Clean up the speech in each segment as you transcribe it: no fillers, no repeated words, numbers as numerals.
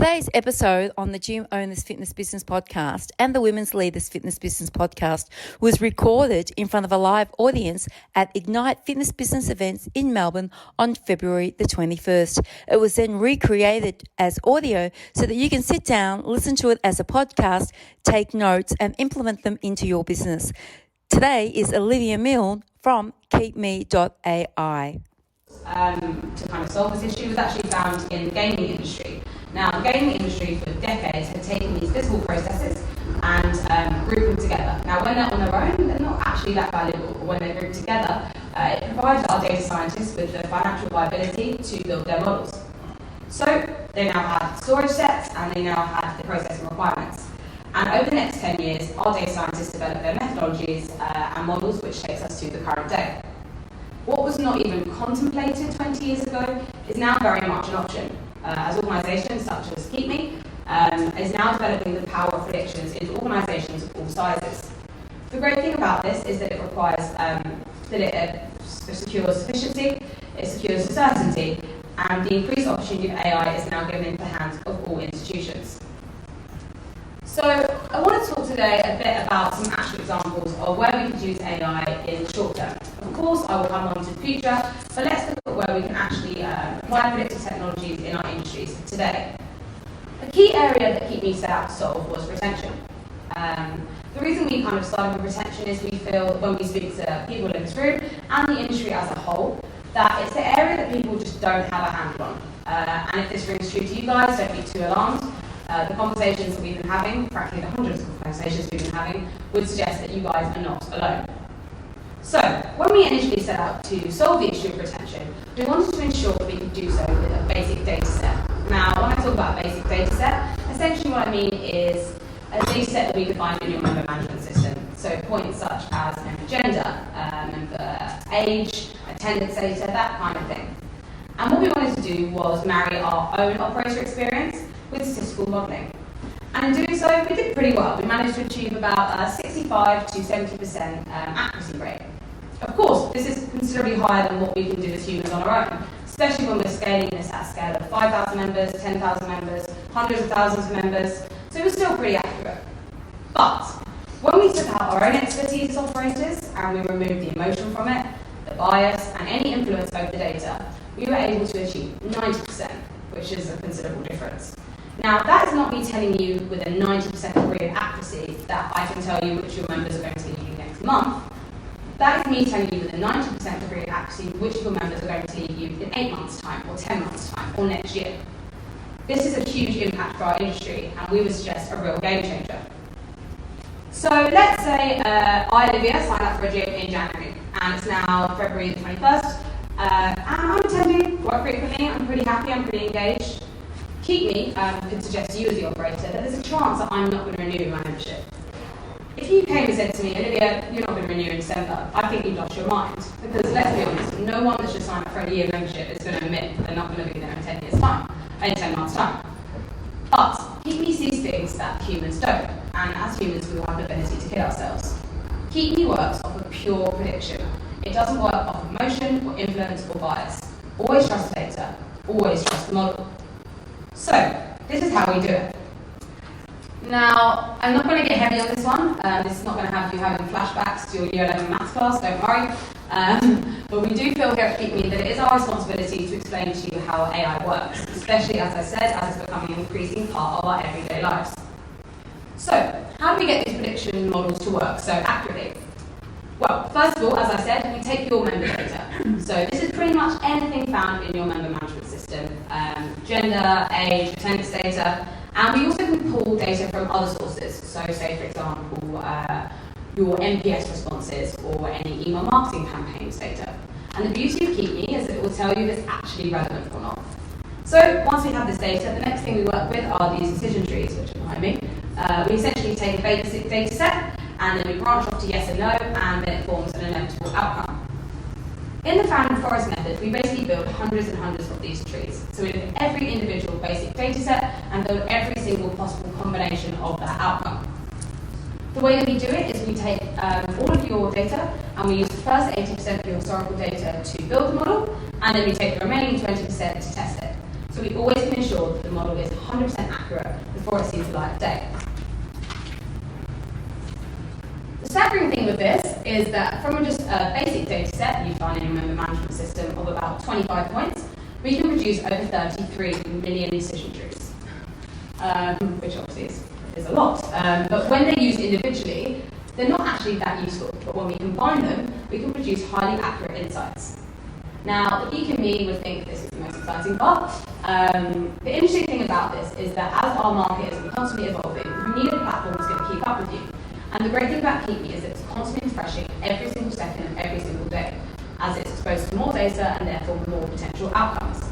Today's episode on the Gym Owners Fitness Business Podcast and the Women's Leaders Fitness Business Podcast was recorded in front of a live audience at Ignite Fitness Business Events in Melbourne on February the 21st. It was then recreated as audio so that you can sit down, listen to it as a podcast, take notes and implement them into your business. Today is Olivia Milne from Keepme.ai. To kind of solve this issue was actually found in the gaming industry. Now, the gaming industry for decades had taken these physical processes and grouped them together. Now, when they're on their own, they're not actually that valuable, but when they're grouped together, it provides our data scientists with the financial viability to build their models. So, they now have storage sets and they now have the processing requirements. And over the next 10 years, our data scientists develop their methodologies and models, which takes us to the current day. What was not even contemplated 20 years ago is now very much an option, as organisations such as Keepme is now developing the power of predictions into organisations of all sizes. The great thing about this is that it requires that it secures sufficiency, it secures certainty, and the increased opportunity of AI is now given into the hands of all institutions. So I want to talk today a bit about some actual examples of where we could use AI in the short term. Of course, I will come on to the future, but let's look at where we can actually apply predictive technologies in our industries today. A key area that Keepme set out to solve was retention. The reason we kind of started with retention is we feel when we speak to people in this room and the industry as a whole, that it's the area that people just don't have a handle on. And if this rings true to you guys, don't be too alarmed. The conversations that we've been having, frankly the hundreds of conversations we've been having, would suggest that you guys are not alone. So, when we initially set out to solve the issue of retention, we wanted to ensure that we could do so with a basic data set. Now, when I talk about a basic data set, essentially what I mean is a data set that we could find in your member management system. So points such as member gender, member age, attendance data, that kind of thing. And what we wanted to do was marry our own operator experience with statistical modelling. And in doing so, we did pretty well. We managed to achieve about a 65 to 70% accuracy rate. Of course, this is considerably higher than what we can do as humans on our own, especially when we're scaling this at a scale of 5,000 members, 10,000 members, hundreds of thousands of members, so it was still pretty accurate. But when we took out our own expertise as operators and we removed the emotion from it, the bias and any influence over the data, we were able to achieve 90%, which is a considerable difference. Now, that is not me telling you with a 90% degree of accuracy that I can tell you which your members are going to leave you next month. That is me telling you with a 90% degree of accuracy which your members are going to leave you in 8 months' time, or 10 months' time, or next year. This is a huge impact for our industry, and we would suggest a real game changer. So let's say I, Olivia, signed up for a gym in January, and it's now February the 21st, and I'm attending quite frequently, I'm pretty happy, I'm pretty engaged. Keepme could suggest to you as the operator that there's a chance that I'm not going to renew my membership. If you came and said to me, Olivia, you're not going to renew in December, I think you've lost your mind. Because let's be honest, no one that's just signed up for a year membership is going to admit that they're not going to be there in 10 years' time, in 10 months' time. But Keepme sees things that humans don't, and as humans we all have the ability to kill ourselves. Keepme works off of pure prediction. It doesn't work off of emotion or influence or bias. Always trust the data, always trust the model. So, this is how we do it. Now, I'm not going to get heavy on this one. This is not going to have you having flashbacks to your year 11 maths class, don't worry. But we do feel here at Keepme that it is our responsibility to explain to you how AI works, especially, as I said, as it's becoming an increasing part of our everyday lives. So, how do we get these prediction models to work so accurately? Well, first of all, as I said, we take your member data. So this is pretty much anything found in your member management system. Gender, age, attendance data, and we also can pull data from other sources. So say, for example, your NPS responses or any email marketing campaigns data. And the beauty of Keepme is that it will tell you if it's actually relevant or not. So once we have this data, the next thing we work with are these decision trees, which are behind me. We essentially take a basic data set, and then we branch off to yes and no, and then it forms an inevitable outcome. In the found forest method, we basically build hundreds and hundreds of these trees. So we look at every individual basic data set and build every single possible combination of that outcome. The way that we do it is we take all of your data and we use the first 80% of your historical data to build the model, and then we take the remaining 20% to test it. So we always can ensure that the model is 100% accurate before it sees the light of day. The staggering thing with this is that from just a basic data set you find in your member management system of about 25 points, we can produce over 33 million decision trees, which obviously is a lot. But when they're used individually, they're not actually that useful. But when we combine them, we can produce highly accurate insights. Now, the Keepme would think this is the most exciting part. The interesting thing about this is that as our market is constantly evolving, you need a platform that's going to keep up with you. And the great thing about Keepme is that it's constantly refreshing every single second of every single day, as it's exposed to more data and therefore more potential outcomes.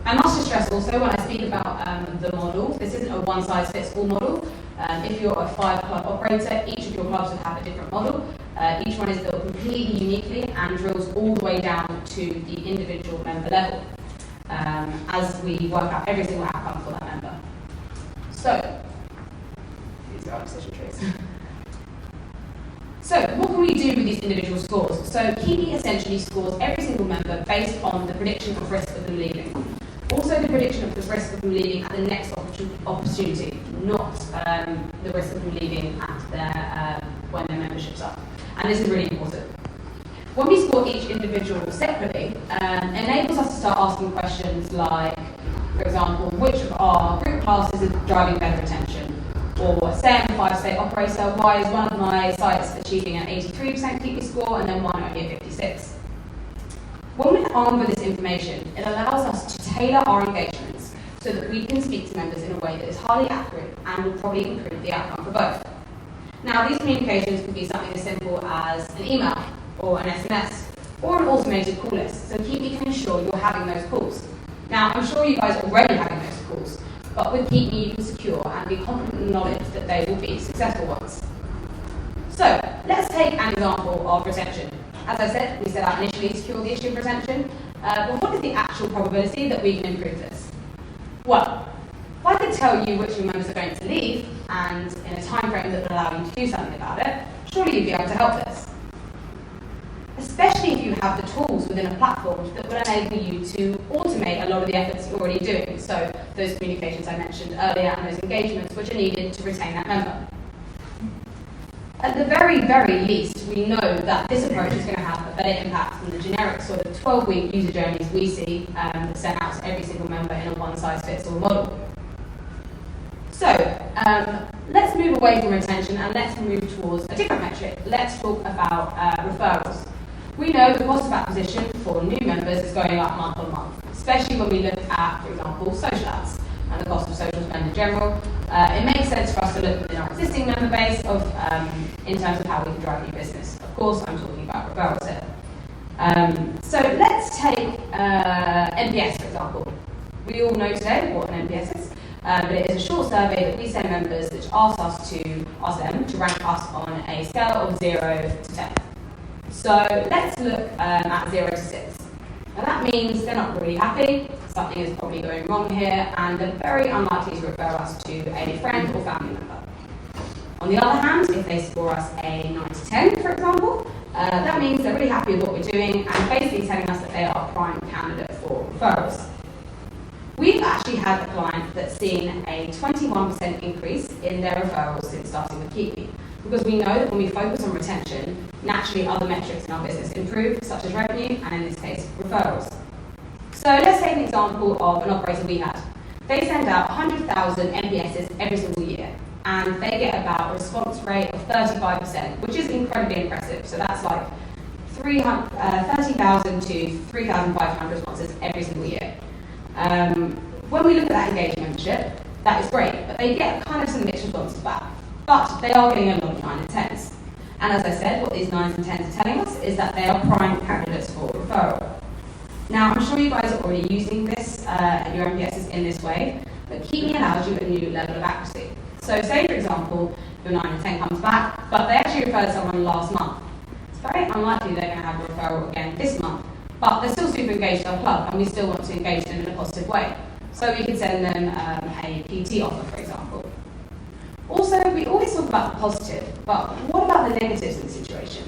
I must just stress also when I speak about the model, this isn't a one-size-fits-all model. If you're a 5-club operator, each of your clubs will have a different model. Each one is built completely uniquely and drills all the way down to the individual member level as we work out every single outcome for that member. So, these are our decision trees. So, what can we do with these individual scores? So, Keepme essentially scores every single member based on the prediction of risk of them leaving. Also, the prediction of the risk of them leaving at the next opportunity, not the risk of them leaving at their when their membership's up. And this is really important. When we score each individual separately, it enables us to start asking questions like, for example, which of our group classes is driving better retention? Or say I'm a 5-state operator, why is one of my sites achieving an 83% Keepme score and then one only a 56? When we're armed with this information, it allows us to tailor our engagements so that we can speak to members in a way that is highly accurate and will probably improve the outcome for both. Now, these communications can be something as simple as an email or an SMS or an automated call list, so Keepme can ensure you're having those calls. Now, I'm sure you guys are already having those calls, but with Keepme you can secure and be confident in the knowledge that they will be successful ones. So, let's take an example of retention. As I said, we set out initially to secure the issue of retention, but what is the actual probability that we can improve this? Well, if I could tell you which of your members are going to leave, and in a time frame that would allow you to do something about it, surely you'd be able to help this. Especially if you have the tools within a platform that will enable you to automate a lot of the efforts you're already doing. So those communications I mentioned earlier and those engagements which are needed to retain that member. At the very, very least, we know that this approach is going to have a better impact than the generic sort of 12-week user journeys we see sent out to every single member in a one-size-fits-all model. So, let's move away from retention and let's move towards a different metric. Let's talk about referrals. We know the cost of acquisition for new members is going up month on month, especially when we look at, for example, social ads and the cost of social spend in general. It makes sense for us to look within our existing member base in terms of how we can drive new business. Of course, I'm talking about referrals here. So let's take NPS, for example. We all know today what an NPS is. But it is a short survey that we send members which asks them to rank us on a scale of 0 to 10. So let's look at 0 to 6. Now that means they're not really happy, something is probably going wrong here, and they're very unlikely to refer us to a friend or family member. On the other hand, if they score us a 9 to 10, for example, that means they're really happy with what we're doing and basically telling us that they are a prime candidate for referrals. We've actually had a client that's seen a 21% increase in their referrals since starting with Keepme, because we know that when we focus on retention, naturally other metrics in our business improve, such as revenue, and in this case, referrals. So let's take an example of an operator we had. They send out 100,000 NPSs every single year, and they get about a response rate of 35%, which is incredibly impressive. So that's like 30,000 to 3,500 responses every single year. When we look at that engaged membership, that is great, but they get kind of some mixed responses back. But they are getting a lot of 9 and 10s. And as I said, what these 9s and 10s are telling us is that they are prime candidates for referral. Now, I'm sure you guys are already using this, your MPSs in this way, but Keepme allows you a new level of accuracy. So say, for example, your 9 and 10 comes back, but they actually referred someone last month. It's very unlikely they're going to have a referral again this month. But they're still super engaged in our club, and we still want to engage them in a positive way. So we could send them a PT offer, for example. Also, we always talk about the positive, but what about the negatives in the situation?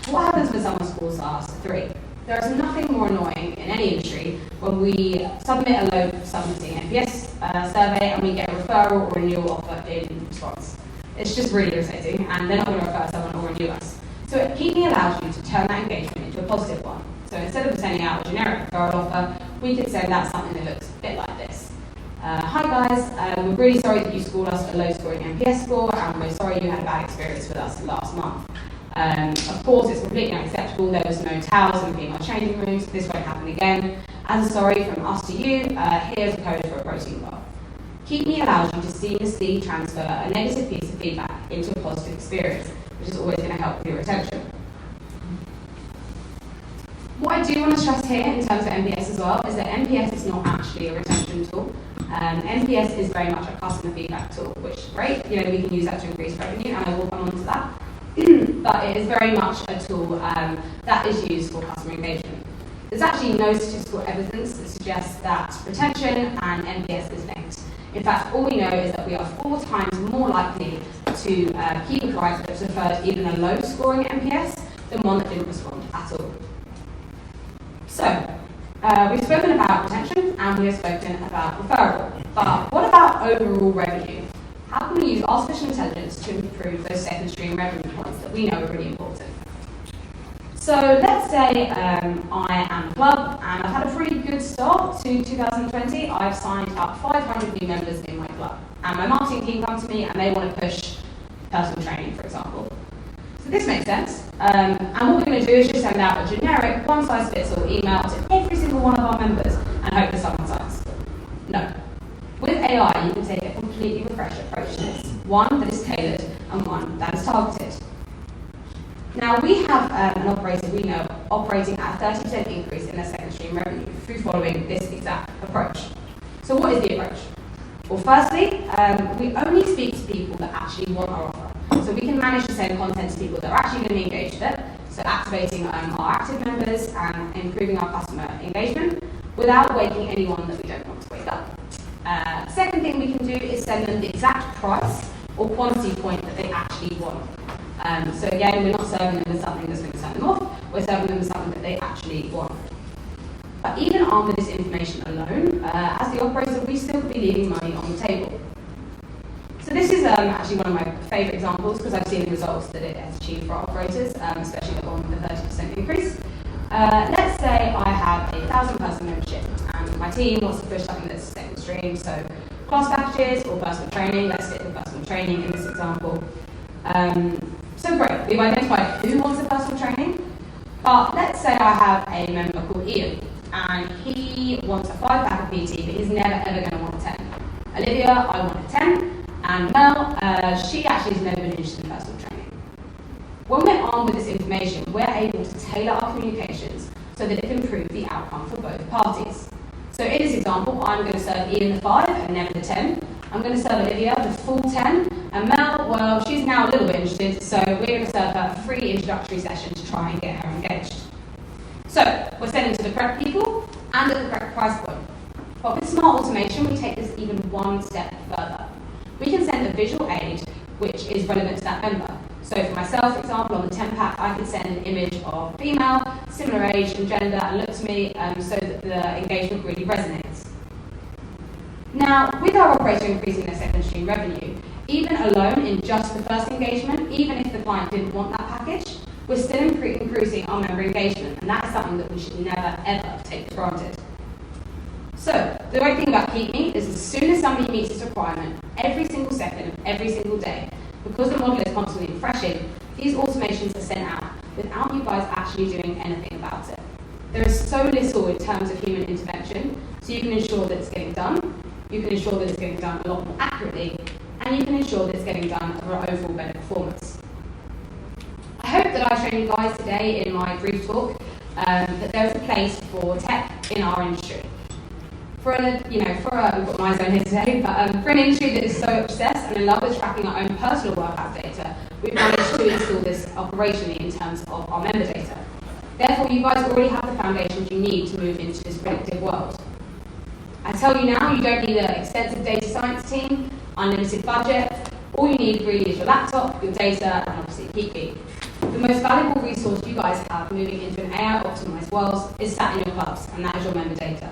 What happens when someone scores us a 3? There is nothing more annoying in any industry when when we submit a low submitting NPS survey and we get a referral or renewal offer in response. It's just really irritating, and they're not going to refer someone or renew us. So Keepme allows you to turn that engagement into a positive one. So instead of sending out a generic referral offer, we could send out something that looks a bit like this. Hi guys, we're really sorry that you scored us a low scoring NPS score, and we're sorry you had a bad experience with us last month. Of course, it's completely unacceptable. There was no towels in female changing rooms. This won't happen again. As a sorry from us to you, here's a code for a protein bar. Keepme allows you to seamlessly transfer a negative piece of feedback into a positive experience, which is always going to help with your retention. What I do want to stress here in terms of NPS as well is that NPS is not actually a retention tool. NPS is very much a customer feedback tool, which is great. We can use that to increase revenue, and I will come on to that. But it is very much a tool that is used for customer engagement. There's actually no statistical evidence that suggests that retention and NPS is linked. In fact, all we know is that we are 4 times more likely to keep a client that's referred even a low scoring NPS than one that didn't respond at all. So, we've spoken about retention and we have spoken about referral. But what about overall revenue? How can we use artificial intelligence to improve those second stream revenue points that we know are really important? So let's say I am a club and I've had a pretty good start to 2020. I've signed up 500 new members in my club. And my marketing team come to me and they want to push personal training, for example. So this makes sense. And what we're going to do is just send out a generic one-size-fits-all email to every single one of our members and hope that someone signs. No. With AI, you can take a completely refreshed approach to this. One that is tailored and one that is targeted. Now, we have an operator we know operating at a 30% increase in their second stream revenue through following this exact approach. So what is the approach? Well, firstly, we only speak to people that actually want our offer. So we can manage to send content to people that are actually going to be engaged with it, so activating our active members and improving our customer engagement without waking anyone that we don't want to wake up. Second thing we can do is send them the exact price or quantity point that they actually want. So again, we're not serving them with something that's going to turn them off, we're serving them with something that they actually want. But even armed with this information alone, as the operator, we still could be leaving money on the table. So this is actually one of my favourite examples because I've seen the results that it has achieved for our operators, especially the one with the 30% increase. Let's say I have a 1,000-person membership and my team wants to push something that's second stream, so class packages or personal training. Let's stick with personal training in this example. So great, we've identified who wants a personal training, but let's say I have a member called Ian and he wants a 5-pack of PT, but he's never ever going to want a 10. Olivia, I want a 10, and Mel, she actually has never been interested in personal training. When we're armed with this information, we're able to tailor our communications so that it can improve the outcome for both parties. So in this example, I'm going to serve Ian the 5 and never the 10. I'm going to serve Olivia the full 10, and Mel, well, she's now a little bit interested, so we're going to serve her a free introductory session to try and get her engaged. So, we're sending to the correct people and at the correct price point. But with smart automation, we take this even one step further. We can send a visual aid which is relevant to that member. So for myself, for example, on the 10-pack, I could send an image of female, similar age and gender, and look to me so that the engagement really resonates. Now, with our operator increasing their second stream revenue, even alone in just the first engagement, even if the client didn't want that package, we're still increasing our member engagement, and that is something that we should never, ever take for granted. So, the great thing about Keepme is as soon as somebody meets this requirement, every single second of every single day, because the model is constantly refreshing, these automations are sent out without you guys actually doing anything about it. There is so little in terms of human intervention, so you can ensure that it's getting done, you can ensure that it's getting done a lot more accurately, and you can ensure that it's getting done for overall better performance. I hope that I've shown you guys today in my brief talk that there is a place for tech in our industry. We've got my zone here today, but for an industry that is so obsessed and in love with tracking our own personal workout data, we've managed to install this operationally in terms of our member data. Therefore, you guys already have the foundations you need to move into this predictive world. I tell you now, you don't need an extensive data science team, unlimited budget. All you need really is your laptop, your data, and obviously Keepme. The most valuable resource you guys have moving into an AI-optimized world is sat in your clubs, and that is your member data.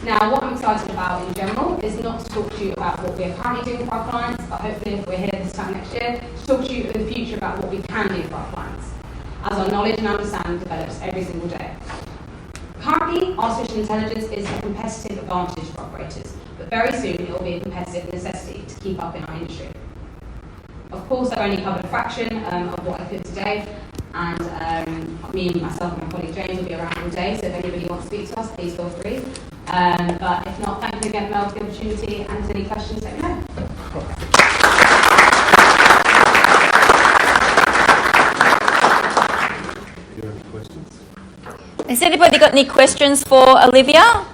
Now, what I'm excited about in general is not to talk to you about what we are currently doing for our clients, but hopefully if we're here this time next year, to talk to you in the future about what we can do for our clients, as our knowledge and understanding develops every single day. Currently, artificial intelligence is a competitive advantage for operators, but very soon it will be a competitive necessity to keep up in our industry. Of course, I've only covered a fraction of what I could today, and me and myself and my colleague James will be around all day, so if anybody wants to speak to us, please feel free. But if not, thank you again, Mel, for the opportunity, and if there's any questions, let me know. Has anybody got any questions for Olivia?